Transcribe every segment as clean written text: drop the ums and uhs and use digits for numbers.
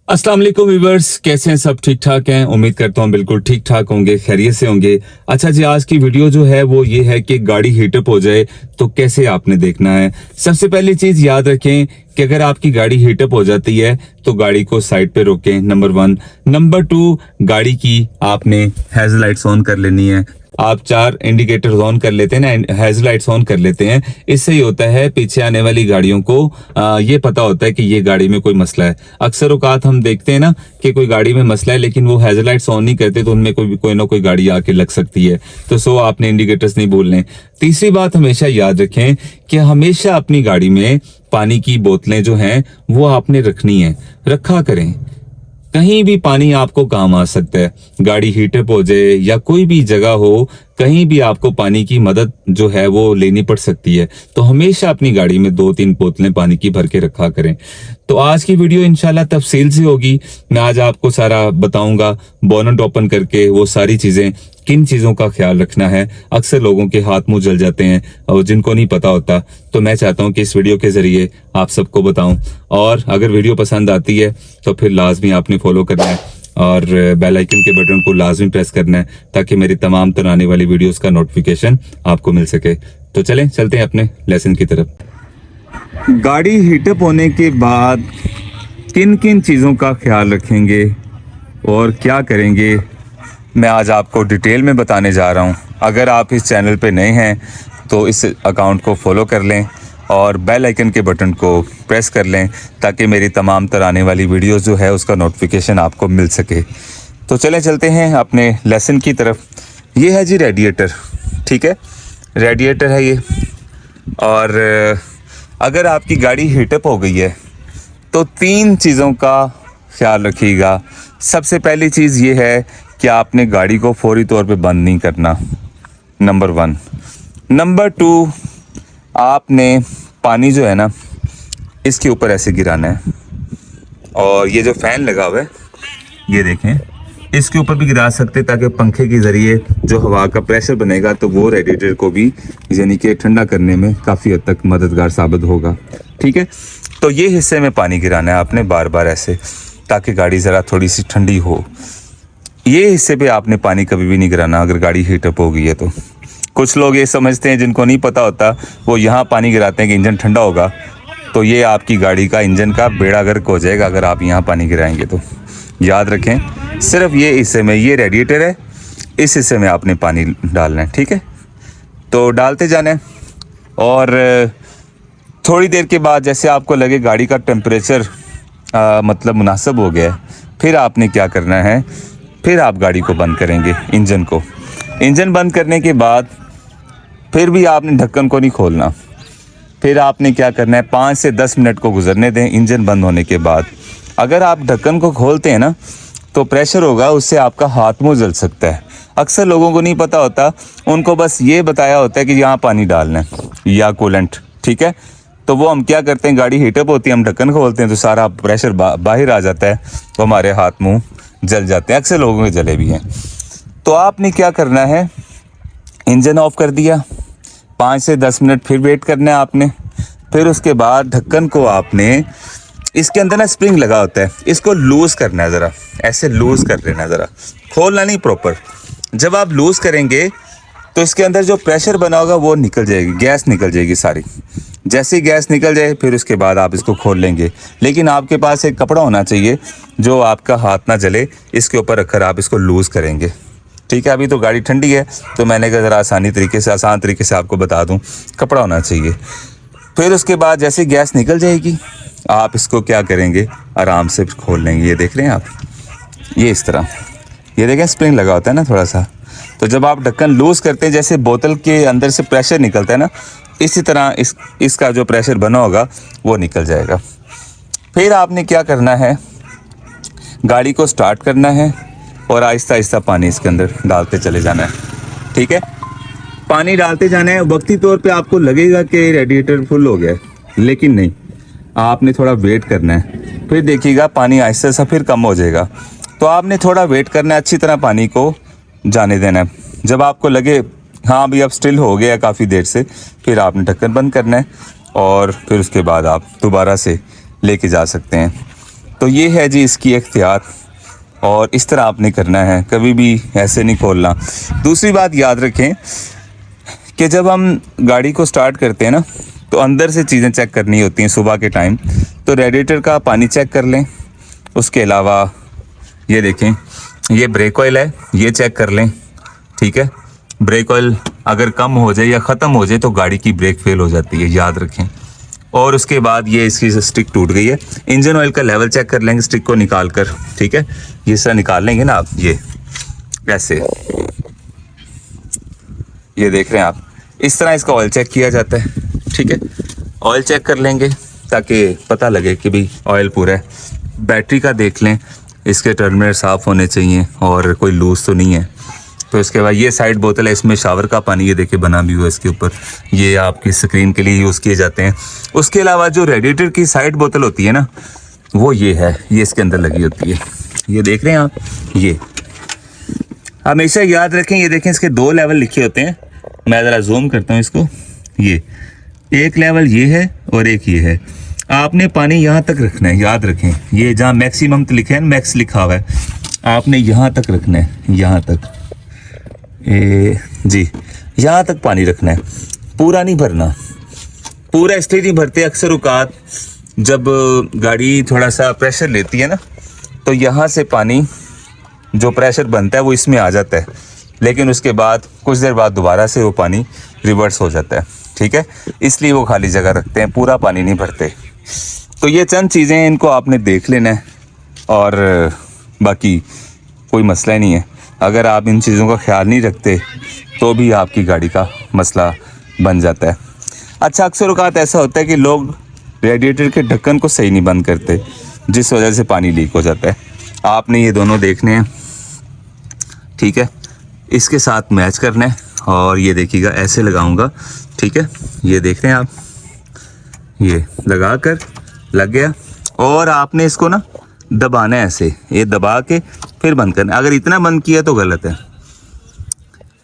अस्सलाम वालेकुम व्यूअर्स, कैसे हैं? सब ठीक ठाक हैं? उम्मीद करता हूँ बिल्कुल ठीक ठाक होंगे, खैरियत से होंगे। अच्छा जी, आज की वीडियो जो है वो ये है कि गाड़ी हीटअप हो जाए तो कैसे आपने देखना है। सबसे पहली चीज याद रखें कि अगर आपकी गाड़ी हीटअप हो जाती है तो गाड़ी को साइड पे रोकें, नंबर 1। नंबर 2, गाड़ी की आपने हेडलाइट्स ऑन कर लेनी है। आप 4 इंडिकेटर्स ऑन कर लेते हैं ना, हेडलाइट्स ऑन कर लेते हैं। इससे ही होता है पीछे आने वाली गाड़ियों को ये पता होता है कि ये गाड़ी में कोई मसला है। अक्सर औकात हम देखते हैं ना कि कोई गाड़ी में मसला है लेकिन वो हेडलाइट्स ऑन नहीं करते तो उनमें कोई ना कोई गाड़ी आके लग सकती है। तो आपने इंडिकेटर्स नहीं भूलने। तीसरी बात हमेशा याद रखें कि हमेशा अपनी गाड़ी में पानी की बोतलें जो हैं वो आपने रखनी है, रखा करें। कहीं भी पानी आपको काम आ सकता है, गाड़ी हीटअप हो जाए या कोई भी जगह हो, कहीं भी आपको पानी की मदद जो है वो लेनी पड़ सकती है। तो हमेशा अपनी गाड़ी में 2-3 बोतलें पानी की भर के रखा करें। तो आज की वीडियो इंशाल्लाह तफसील से होगी। मैं आज आपको सारा बताऊंगा, बोनट ओपन करके वो सारी चीजें, किन चीजों का ख्याल रखना है। अक्सर लोगों के हाथ मुंह जल जाते हैं और जिनको नहीं पता होता, तो मैं चाहता हूं कि इस वीडियो के जरिए आप सबको बताऊं। और अगर वीडियो पसंद आती है तो फिर लाजमी आपने फॉलो करना है और बेल आइकन के बटन को लाजमी प्रेस करना है ताकि मेरी तमाम तरह आने वाली वीडियोस का नोटिफिकेशन आपको मिल सके। तो चलते हैं अपने लेसन की तरफ। गाड़ी हीटअप होने के बाद किन किन चीज़ों का ख्याल रखेंगे और क्या करेंगे, मैं आज आपको डिटेल में बताने जा रहा हूं। अगर आप इस चैनल पे नए हैं तो इस अकाउंट को फॉलो कर लें और बेल आइकन के बटन को प्रेस कर लें ताकि मेरी तमाम तरह आने वाली वीडियोस जो है उसका नोटिफिकेशन आपको मिल सके। तो चलते हैं अपने लेसन की तरफ। ये है जी रेडिएटर, ठीक है, रेडिएटर है ये। और अगर आपकी गाड़ी हीटअप हो गई है तो 3 चीज़ों का ख्याल रखिएगा। सबसे पहली चीज़ ये है कि आपने गाड़ी को फौरी तौर पे बंद नहीं करना, नंबर 1। नंबर 2, आपने पानी जो है ना इसके ऊपर ऐसे गिराना है। और ये जो फ़ैन लगा हुआ है ये देखें, इसके ऊपर भी गिरा सकते ताकि पंखे के ज़रिए जो हवा का प्रेशर बनेगा तो वो रेडिएटर को भी यानी कि ठंडा करने में काफ़ी हद तक मददगार साबित होगा, ठीक है। तो ये हिस्से में पानी गिराना है आपने बार बार ऐसे, ताकि गाड़ी ज़रा थोड़ी सी ठंडी हो। ये हिस्से पे आपने पानी कभी भी नहीं गिराना अगर गाड़ी हीटअप हो गई है तो। कुछ लोग ये समझते हैं, जिनको नहीं पता होता, वो यहाँ पानी गिराते हैं कि इंजन ठंडा होगा, तो ये आपकी गाड़ी का इंजन का बेड़ा गर्क हो जाएगा अगर आप यहाँ पानी गिराएंगे तो। याद रखें, सिर्फ ये हिस्से में, ये रेडिएटर है, इस हिस्से में आपने पानी डालना है, ठीक है। तो डालते जाना है और थोड़ी देर के बाद जैसे आपको लगे गाड़ी का टेम्परेचर मतलब मुनासिब हो गया है, फिर आपने क्या करना है, फिर आप गाड़ी को बंद करेंगे, इंजन को। इंजन बंद करने के बाद फिर भी आपने ढक्कन को नहीं खोलना। फिर आपने क्या करना है, 5 से 10 मिनट को गुजरने दें इंजन बंद होने के बाद। अगर आप ढक्कन को खोलते हैं ना तो प्रेशर होगा, उससे आपका हाथ मुंह जल सकता है। अक्सर लोगों को नहीं पता होता, उनको बस ये बताया होता है कि यहाँ पानी डालना है या कूलेंट, ठीक है। तो वो हम क्या करते हैं, गाड़ी हीटअप होती है, हम ढक्कन खोलते हैं तो सारा प्रेशर बाहर आ जाता है, तो हमारे हाथ मुंह जल जाते हैं। अक्सर लोगों के जले भी हैं। तो आपने क्या करना है, इंजन ऑफ कर दिया, 5 से 10 मिनट फिर वेट करना है आपने। फिर उसके बाद ढक्कन को आपने, इसके अंदर ना स्प्रिंग लगा होता है, इसको लूज करना है, ज़रा ऐसे लूज कर लेना है, ज़रा खोलना नहीं प्रॉपर। जब आप लूज करेंगे तो इसके अंदर जो प्रेशर बना होगा वो निकल जाएगी, गैस निकल जाएगी सारी। जैसे ही गैस निकल जाए फिर उसके बाद आप इसको खोल लेंगे। लेकिन आपके पास एक कपड़ा होना चाहिए जो आपका हाथ ना जले, इसके ऊपर रखकर आप इसको लूज करेंगे, ठीक है। अभी तो गाड़ी ठंडी है तो मैंने कहा ज़रा आसान तरीके से आपको बता दूं, कपड़ा होना चाहिए। फिर उसके बाद जैसे गैस निकल जाएगी आप इसको क्या करेंगे, आराम से खोल लेंगे। ये देख रहे हैं आप, ये इस तरह, ये देखें स्प्रिंग लगा होता है ना थोड़ा सा। तो जब आप ढक्कन लूज़ करते हैं, जैसे बोतल के अंदर से प्रेशर निकलता है ना, इसी तरह इसका जो प्रेशर बना होगा वो निकल जाएगा। फिर आपने क्या करना है, गाड़ी को स्टार्ट करना है और आहिस्ता आहिस्ता पानी इसके अंदर डालते चले जाना है, ठीक है। पानी डालते जाना है। वक्ती तौर पे आपको लगेगा कि रेडिएटर फुल हो गया है, लेकिन नहीं, आपने थोड़ा वेट करना है। फिर देखिएगा पानी आहिस्ता सा फिर कम हो जाएगा। तो आपने थोड़ा वेट करना है, अच्छी तरह पानी को जाने देना है। जब आपको लगे हाँ अभी अब स्टिल हो गया काफ़ी देर से, फिर आपने ढक्कन बंद करना है और फिर उसके बाद आप दोबारा से लेके जा सकते हैं। तो ये है जी इसकी इख्तियार, और इस तरह आपने करना है, कभी भी ऐसे नहीं खोलना। दूसरी बात याद रखें कि जब हम गाड़ी को स्टार्ट करते हैं ना, तो अंदर से चीज़ें चेक करनी होती हैं सुबह के टाइम। तो रेडिएटर का पानी चेक कर लें। उसके अलावा ये देखें, ये ब्रेक ऑयल है, ये चेक कर लें, ठीक है। ब्रेक ऑयल अगर कम हो जाए या ख़त्म हो जाए तो गाड़ी की ब्रेक फेल हो जाती है, याद रखें। और उसके बाद ये इसकी स्टिक टूट गई है, इंजन ऑयल का लेवल चेक कर लेंगे स्टिक को निकाल कर, ठीक है। ये सर निकाल लेंगे ना आप, ये ऐसे, ये देख रहे हैं आप, इस तरह इसका ऑयल चेक किया जाता है, ठीक है। ऑयल चेक कर लेंगे ताकि पता लगे कि भाई ऑयल पूरा है। बैटरी का देख लें, इसके टर्मिनल साफ़ होने चाहिए और कोई लूज तो नहीं है। तो इसके बाद ये साइड बोतल है, इसमें शावर का पानी ये देखिए बना भी हुआ है इसके ऊपर, ये आपकी स्क्रीन के लिए यूज़ किए जाते हैं। उसके अलावा जो रेडिएटर की साइड बोतल होती है ना, वो ये है, ये इसके अंदर लगी होती है, ये देख रहे हैं आप। ये हमेशा याद रखें, ये देखें इसके 2 लेवल लिखे होते हैं। मैं ज़रा जूम करता हूँ इसको, ये एक लेवल ये है और एक ये है। आपने पानी यहाँ तक रखना है, याद रखें। ये जहाँ मैक्सिमम तो लिखे है, मैक्स लिखा हुआ है, आपने यहाँ तक रखना है, यहाँ तक जी, यहाँ तक पानी रखना है, पूरा नहीं भरना। पूरा इसलिए नहीं भरते, अक्सर औकात जब गाड़ी थोड़ा सा प्रेशर लेती है ना, तो यहाँ से पानी जो प्रेशर बनता है वो इसमें आ जाता है, लेकिन उसके बाद कुछ देर बाद दोबारा से वो पानी रिवर्स हो जाता है, ठीक है। इसलिए वो खाली जगह रखते हैं, पूरा पानी नहीं भरते। तो ये चंद चीज़ें हैं, इनको आपने देख लेना है, और बाकी कोई मसला ही नहीं है। अगर आप इन चीज़ों का ख्याल नहीं रखते तो भी आपकी गाड़ी का मसला बन जाता है। अच्छा, अक्सर औकात ऐसा होता है कि लोग रेडिएटर के ढक्कन को सही नहीं बंद करते, जिस वजह से पानी लीक हो जाता है। आपने ये दोनों देखने हैं, ठीक है, इसके साथ मैच करना है। और ये देखिएगा, ऐसे लगाऊंगा, ठीक है, ये देख रहे हैं आप, ये लगा कर लग गया। और आपने इसको ना दबाना है ऐसे, ये दबा के फिर बंद करना है। अगर इतना बंद किया तो गलत है,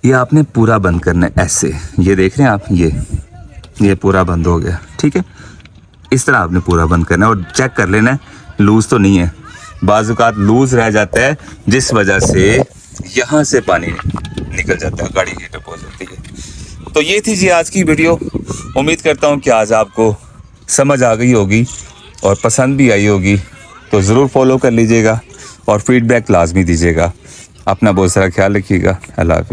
ये आपने पूरा बंद करना है ऐसे। ये देख रहे हैं आप, ये पूरा बंद हो गया, ठीक है। इस तरह आपने पूरा बंद करना है और चेक कर लेना है लूज़ तो नहीं है। बाज़ औक़ात लूज़ रह जाता है, जिस वजह से यहाँ से पानी निकल जाता है, गाड़ी हीटअप हो जाती है। तो ये थी जी आज की वीडियो। उम्मीद करता हूँ कि आज आपको समझ आ गई होगी और पसंद भी आई होगी। तो ज़रूर फॉलो कर लीजिएगा और फीडबैक लाजमी दीजिएगा। अपना बहुत सारा ख्याल रखिएगा। अल्लाह हाफ़िज़।